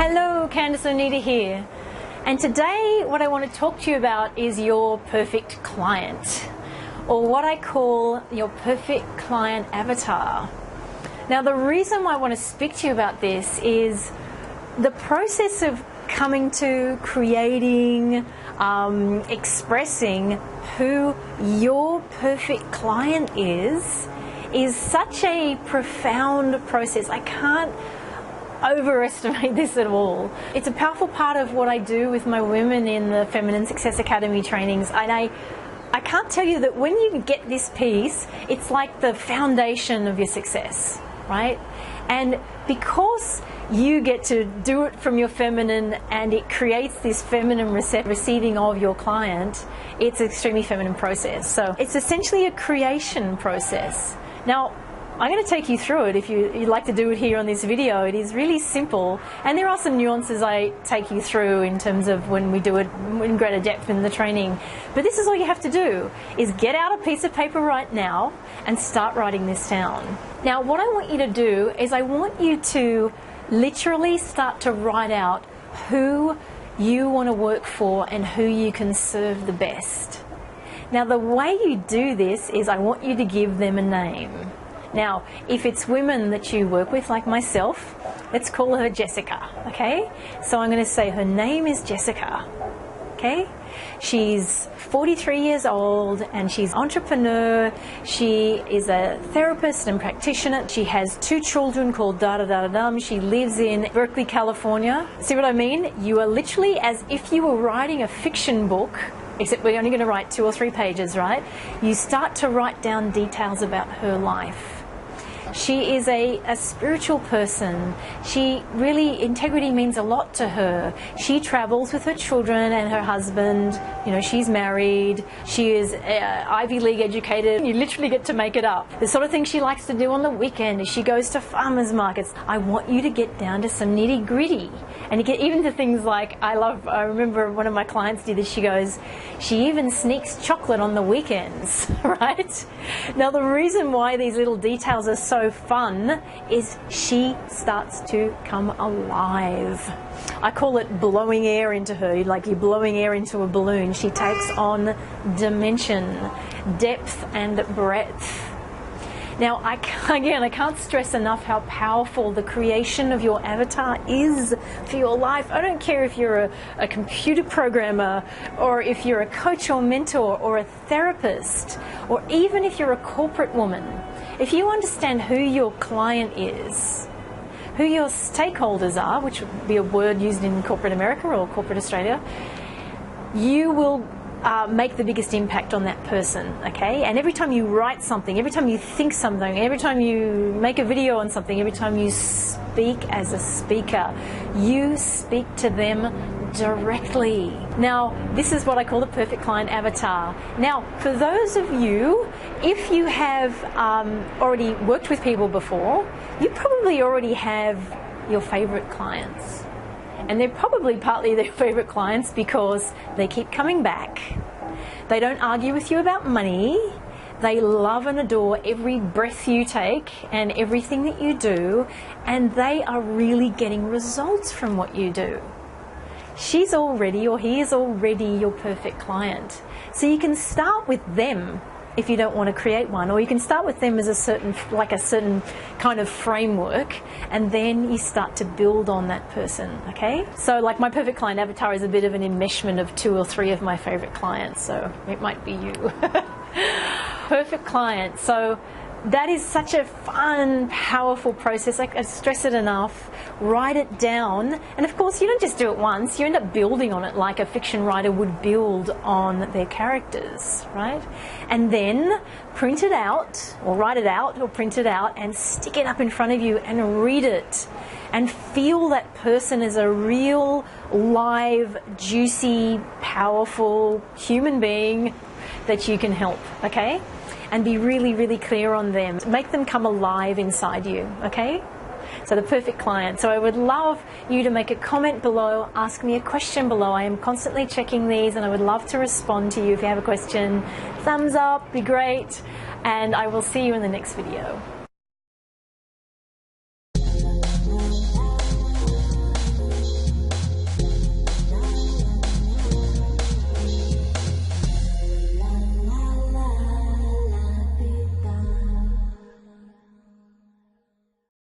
Hello, Candice Oneida here. And today what I want to talk to you about is your perfect client, or what I call your perfect client avatar. Now the reason why I want to speak to you about this is the process of coming to creating, expressing who your perfect client is such a profound process. I can't overestimate this at all. It's a powerful part of what I do with my women in the Feminine Success Academy trainings, and I can't tell you that when you get this piece, it's like the foundation of your success, right? And because you get to do it from your feminine and it creates this feminine receiving of your client, it's an extremely feminine process. So it's essentially a creation process. Now, I'm going to take you through it if you'd like to do it here on this video. It is really simple, and there are some nuances I take you through in terms of when we do it in greater depth in the training. But this is all you have to do, is get out a piece of paper right now and start writing this down. Now, what I want you to do is I want you to literally start to write out who you want to work for and who you can serve the best. Now, the way you do this is I want you to give them a name. Now, if it's women that you work with, like myself, let's call her Jessica, okay? So I'm going to say her name is Jessica, okay? She's 43 years old and she's an entrepreneur. She is a therapist and practitioner. She has 2 children called da-da-da-da-dum. She lives in Berkeley, California. See what I mean? You are literally as if you were writing a fiction book, except we're only going to write 2 or 3 pages, right? You start to write down details about her life. She is a spiritual person. Integrity means a lot to her. She travels with her children and her husband. You know, she's married. She is Ivy League educated. You literally get to make it up. The sort of thing she likes to do on the weekend is she goes to farmers markets. I want you to get down to some nitty gritty. And you get even to things like, I remember one of my clients did this. She even sneaks chocolate on the weekends, right? Now the reason why these little details are so fun is she starts to come alive. I call it blowing air into her, like you're blowing air into a balloon. She takes on dimension, depth and breadth. Now, I can't stress enough how powerful the creation of your avatar is for your life. I don't care if you're a computer programmer, or if you're a coach or mentor or a therapist, or even if you're a corporate woman. If you understand who your client is, who your stakeholders are, which would be a word used in corporate America or corporate Australia, you will make the biggest impact on that person, okay? And every time you write something, every time you think something, every time you make a video on something, every time you speak as a speaker, you speak to them directly. Now, this is what I call the perfect client avatar. Now, for those of you, if you have already worked with people before, you probably already have your favorite clients. And they're probably partly their favorite clients because they keep coming back. They don't argue with you about money. They love and adore every breath you take and everything that you do. And they are really getting results from what you do. She's already, or he is already your perfect client. So you can start with them if you don't want to create one, or you can start with them as a certain kind of framework, and then you start to build on that person, okay? So like my perfect client avatar is a bit of an enmeshment of 2 or 3 of my favorite clients, so it might be you. Perfect client. So that is such a fun, powerful process. I can't stress it enough. Write it down. And of course, you don't just do it once. You end up building on it like a fiction writer would build on their characters, right? And then print it out, or write it out, or print it out, and stick it up in front of you and read it. And feel that person as a real, live, juicy, powerful human being that you can help, okay? And be really, really clear on them. Make them come alive inside you, okay? So the perfect client. So I would love you to make a comment below, ask me a question below. I am constantly checking these and I would love to respond to you if you have a question. Thumbs up, be great. And I will see you in the next video.